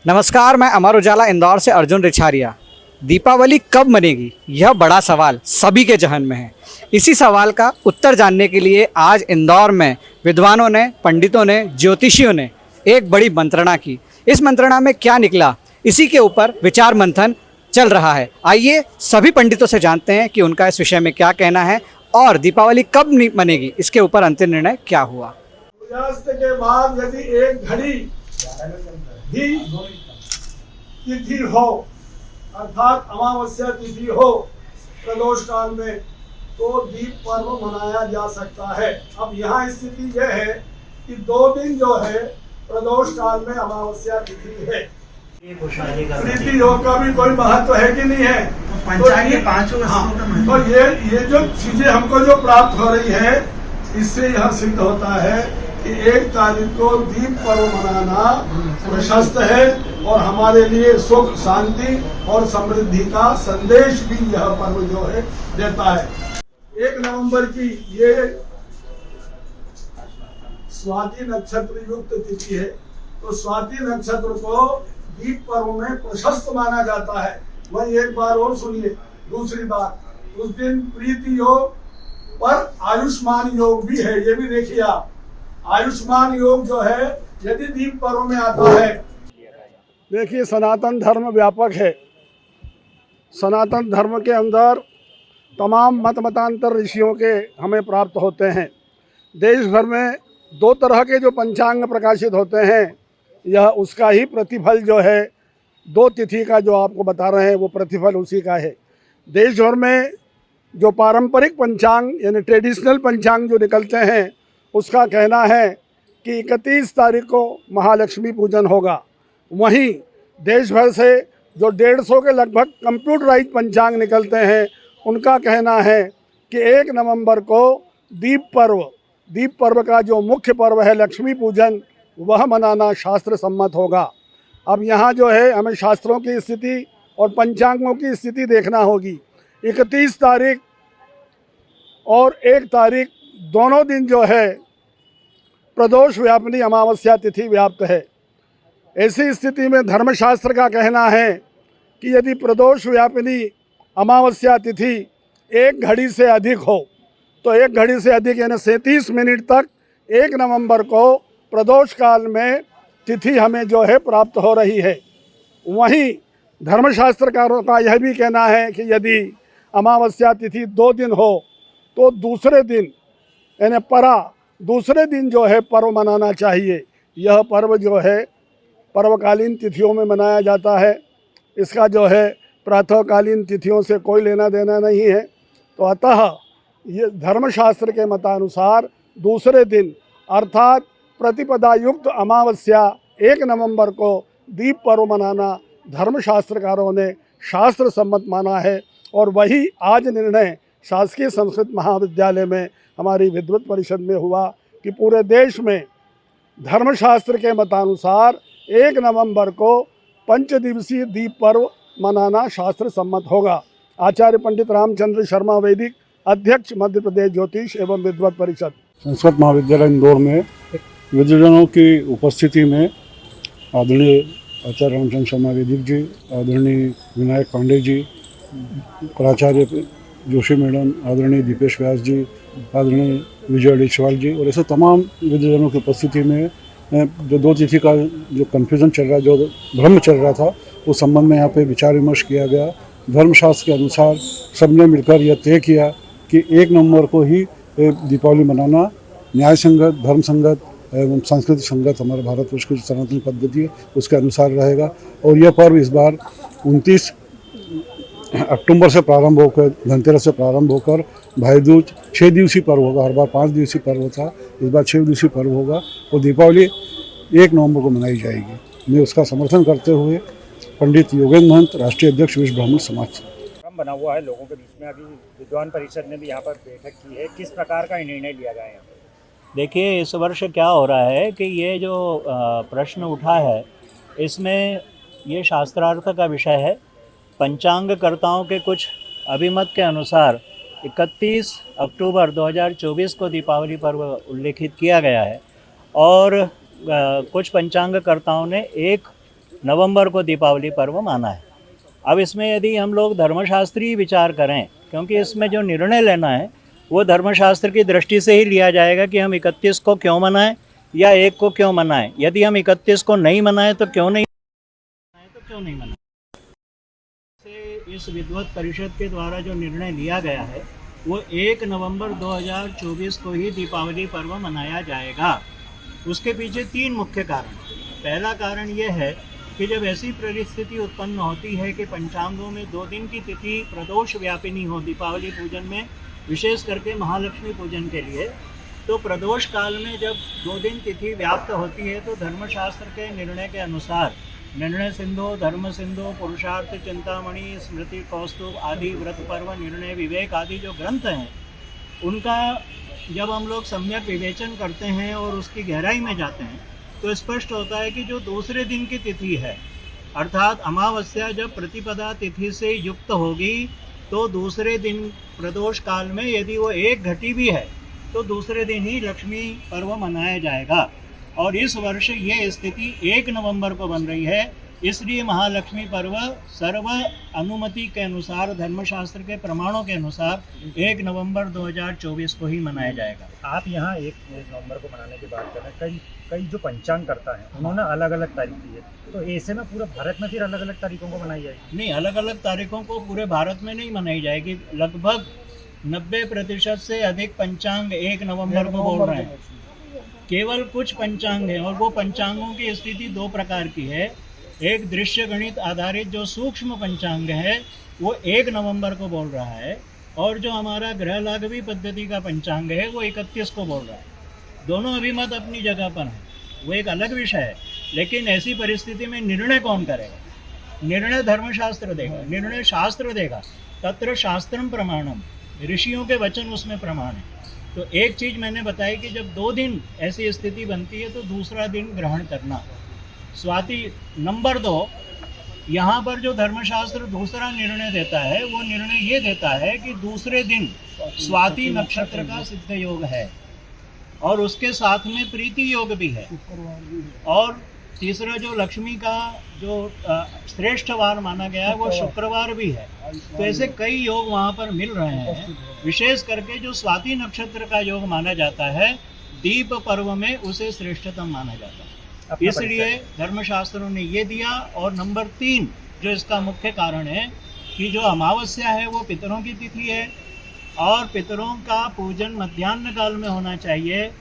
नमस्कार, मैं अमर उजाला इंदौर से अर्जुन रिछारिया। दीपावली कब मनेगी, यह बड़ा सवाल सभी के जहन में है। इसी सवाल का उत्तर जानने के लिए आज इंदौर में विद्वानों ने, पंडितों ने, ज्योतिषियों ने एक बड़ी मंत्रणा की। इस मंत्रणा में क्या निकला, इसी के ऊपर विचार मंथन चल रहा है। आइए सभी पंडितों से जानते हैं कि उनका इस विषय में क्या कहना है और दीपावली कब मनेगी, इसके ऊपर अंतिम निर्णय क्या हुआ। सूर्यास्त के बाद यदि एक घड़ी भी तिथि हो, अर्थात अमावस्या तिथि हो प्रदोष काल में, तो दीप पर्व मनाया जा सकता है। अब यहाँ स्थिति यह है कि 2 दिन जो है प्रदोष काल में अमावस्या तिथि है। प्रीति योग का भी कोई महत्व है कि नहीं है? तो ये जो चीजें हमको जो प्राप्त हो रही है, इससे यह सिद्ध होता है कि 1 तारीख को दीप पर्व मनाना प्रशस्त है और हमारे लिए सुख, शांति और समृद्धि का संदेश भी यह पर्व जो है देता है। 1 नवंबर की ये स्वाति नक्षत्र युक्त तिथि है, तो स्वाति नक्षत्र को दीप पर्व में प्रशस्त माना जाता है। वही एक बार और सुनिए। दूसरी बात, उस दिन प्रीति योग पर आयुष्मान योग भी है, ये भी देखिए आप। आयुष्मान योग जो है यदि दीप पर्व में आता है। देखिए, सनातन धर्म व्यापक है। सनातन धर्म के अंदर तमाम मतांतर ऋषियों के हमें प्राप्त होते हैं। देश भर में 2 तरह के जो पंचांग प्रकाशित होते हैं, यह उसका ही प्रतिफल जो है 2 तिथि का जो आपको बता रहे हैं, वो प्रतिफल उसी का है। देश भर में जो पारंपरिक पंचांग यानी ट्रेडिशनल पंचांग जो निकलते हैं, उसका कहना है कि 31 तारीख को महालक्ष्मी पूजन होगा। वहीं देश भर से जो 150 के लगभग कंप्यूटराइज पंचांग निकलते हैं, उनका कहना है कि 1 नवंबर को दीप पर्व का जो मुख्य पर्व है लक्ष्मी पूजन, वह मनाना शास्त्र सम्मत होगा। अब यहाँ जो है हमें शास्त्रों की स्थिति और पंचांगों की स्थिति देखना होगी। 31 तारीख और 1 तारीख दोनों दिन जो है प्रदोष व्यापिनी अमावस्या तिथि व्याप्त है। ऐसी स्थिति में धर्मशास्त्र का कहना है कि यदि प्रदोष व्यापिनी अमावस्या तिथि 1 घड़ी से अधिक हो, तो 1 घड़ी से अधिक यानी 37 मिनट तक 1 नवंबर को प्रदोष काल में तिथि हमें जो है प्राप्त हो रही है। वहीं धर्मशास्त्रकारों का यह भी कहना है कि यदि अमावस्या तिथि 2 दिन हो, तो दूसरे दिन यानी दूसरे दिन जो है पर्व मनाना चाहिए। यह पर्व जो है पर्वकालीन तिथियों में मनाया जाता है। इसका जो है प्रातःकालीन तिथियों से कोई लेना देना नहीं है। तो अतः ये धर्मशास्त्र के मतानुसार दूसरे दिन अर्थात प्रतिपदा युक्त अमावस्या 1 नवंबर को दीप पर्व मनाना धर्मशास्त्रकारों ने शास्त्र सम्मत माना है। और वही आज निर्णय शासकीय संस्कृत महाविद्यालय में हमारी विद्वत परिषद में हुआ कि पूरे देश में धर्मशास्त्र के मतानुसार 1 नवंबर को 5 दिवसीय दीप पर्व मनाना शास्त्र सम्मत होगा। आचार्य पंडित रामचंद्र शर्मा वैदिक, अध्यक्ष मध्य प्रदेश ज्योतिष एवं विद्वत परिषद, संस्कृत महाविद्यालय इंदौर में विद्वजनों की उपस्थिति में आदरणीय आचार्य रामचंद्र शर्मा वैदिक जी, आदरणीय विनायक पांडे जी, प्राचार्य जोशी मैडम, आदरणीय दीपेश व्यास जी, आदरणीय विजय अडिचवाल जी और ऐसे तमाम विद्वजनों की उपस्थिति में जो 2 तिथि का जो कन्फ्यूज़न चल रहा, जो भ्रम चल रहा था, उस संबंध में यहाँ पे विचार विमर्श किया गया। धर्मशास्त्र के अनुसार सबने मिलकर यह तय किया कि 1 नवंबर को ही दीपावली मनाना न्याय संगत, धर्म संगत एवं सांस्कृतिक संगत हमारे भारतवर्ष की जो सनातन पद्धति है उसके अनुसार रहेगा। और यह पर्व इस बार 29 अक्टूबर से प्रारंभ होकर, धनतेरस से प्रारंभ होकर भाई दूज 6 दिवसीय पर्व होगा। हर बार 5 दिवसीय पर्व था, इस बार 6 दिवसीय पर्व होगा और दीपावली 1 नवंबर को मनाई जाएगी। मैं उसका समर्थन करते हुए पंडित योगेंद्र महंत, राष्ट्रीय अध्यक्ष विश्व ब्राह्मण समाज बना हुआ है लोगों के बीच में। अभी विद्वान परिषद ने भी यहाँ पर बैठक की है, किस प्रकार का निर्णय लिया जाए यहाँ पर? देखिए, इस वर्ष क्या हो रहा है कि ये जो प्रश्न उठा है, इसमें ये शास्त्रार्थ का विषय है। पंचांगकर्ताओं के कुछ अभिमत के अनुसार 31 अक्टूबर 2024 को दीपावली पर्व उल्लेखित किया गया है और कुछ पंचांगकर्ताओं ने 1 नवंबर को दीपावली पर्व माना है। अब इसमें यदि हम लोग धर्मशास्त्रीय विचार करें, क्योंकि इसमें जो निर्णय लेना है वो धर्मशास्त्र की दृष्टि से ही लिया जाएगा कि हम 31 को क्यों मनाएं या 1 को क्यों मनाएं। यदि हम 31 को नहीं मनाएं तो क्यों नहीं मनाएं। इस विद्वत परिषद के द्वारा जो निर्णय लिया गया है वो 1 नवंबर 2024 को ही दीपावली पर्व मनाया जाएगा। उसके पीछे 3 मुख्य कारण। पहला कारण ये है कि जब ऐसी परिस्थिति उत्पन्न होती है कि पंचांगों में 2 दिन की तिथि प्रदोष व्यापिनी हो दीपावली पूजन में, विशेष करके महालक्ष्मी पूजन के लिए, तो प्रदोष काल में जब 2 दिन तिथि व्याप्त होती है तो धर्मशास्त्र के निर्णय के अनुसार निर्णय सिंधु, धर्म सिंधु, पुरुषार्थ चिंतामणि, स्मृति कौस्तुभ आदि, व्रत पर्व, निर्णय विवेक आदि जो ग्रंथ हैं उनका जब हम लोग सम्यक विवेचन करते हैं और उसकी गहराई में जाते हैं तो स्पष्ट होता है कि जो दूसरे दिन की तिथि है अर्थात अमावस्या जब प्रतिपदा तिथि से युक्त होगी तो दूसरे दिन प्रदोष काल में यदि वो 1 घटी भी है तो दूसरे दिन ही लक्ष्मी पर्व मनाया जाएगा। और इस वर्ष ये स्थिति 1 नवंबर को बन रही है, इसलिए महालक्ष्मी पर्व सर्व अनुमति के अनुसार, धर्मशास्त्र के प्रमाणों के अनुसार 1 नवंबर 2024 को ही मनाया जाएगा। आप यहाँ 1 नवंबर को मनाने की बात कर रहे हैं, कई जो पंचांग करता है उन्होंने अलग अलग तारीख दी है, तो ऐसे में पूरे भारत में फिर अलग अलग तारीखों को मनाई जाएगी? नहीं, अलग अलग तारीखों को पूरे भारत में नहीं मनाई जाएगी। लगभग 90% से अधिक पंचांग 1 नवंबर को बोल रहे हैं। केवल कुछ पंचांग हैं और वो पंचांगों की स्थिति 2 प्रकार की है। एक दृश्य गणित आधारित जो सूक्ष्म पंचांग है वो 1 नवंबर को बोल रहा है, और जो हमारा ग्रह लागवी पद्धति का पंचांग है वो 31 को बोल रहा है। दोनों अभिमत अपनी जगह पर हैं, वो एक अलग विषय है। लेकिन ऐसी परिस्थिति में निर्णय कौन करेगा? निर्णय धर्मशास्त्र देगा, निर्णय शास्त्र देगा। तत्र शास्त्रम प्रमाणम, ऋषियों के वचन उसमें प्रमाण है। तो एक चीज़ मैंने बताई कि जब 2 दिन ऐसी स्थिति बनती है तो दूसरा दिन ग्रहण करना। स्वाति नंबर 2, यहाँ पर जो धर्मशास्त्र दूसरा निर्णय देता है वो निर्णय ये देता है कि दूसरे दिन स्वाति नक्षत्र का सिद्ध योग है और उसके साथ में प्रीति योग भी है, और तीसरा जो लक्ष्मी का जो श्रेष्ठ वार माना गया है वो शुक्रवार भी है। तो ऐसे कई योग वहाँ पर मिल रहे हैं। विशेष करके जो स्वाति नक्षत्र का योग माना जाता है दीप पर्व में उसे श्रेष्ठतम माना जाता है, इसलिए धर्मशास्त्रों ने ये दिया। और नंबर 3 जो इसका मुख्य कारण है कि जो अमावस्या है वो पितरों की तिथि है और पितरों का पूजन मध्याह्न काल में होना चाहिए,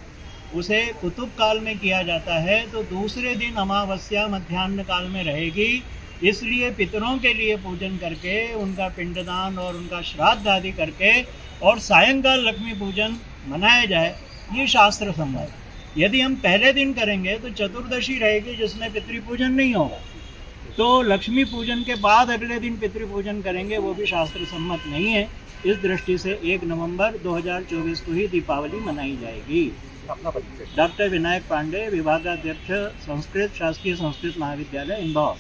उसे कुतुब काल में किया जाता है, तो दूसरे दिन अमावस्या मध्याह्न काल में रहेगी। इसलिए पितरों के लिए पूजन करके उनका पिंडदान और उनका श्राद्ध आदि करके और सायंकाल लक्ष्मी पूजन मनाया जाए, ये शास्त्र सम्मत। यदि हम पहले दिन करेंगे तो चतुर्दशी रहेगी जिसमें पितृपूजन नहीं होगा, तो लक्ष्मी पूजन के बाद अगले दिन पितृपूजन करेंगे, वो भी शास्त्र सम्मत नहीं है। इस दृष्टि से 1 नवंबर 2024 को ही दीपावली मनाई जाएगी। डॉक्टर विनायक पांडे, विभागाध्यक्ष संस्कृत, शासकीय संस्कृत महाविद्यालय, इंदौर।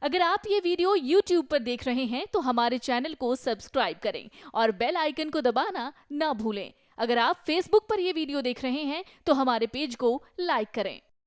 अगर आप ये वीडियो YouTube पर देख रहे हैं तो हमारे चैनल को सब्सक्राइब करें और बेल आइकन को दबाना ना भूलें। अगर आप Facebook पर ये वीडियो देख रहे हैं तो हमारे पेज को लाइक करें।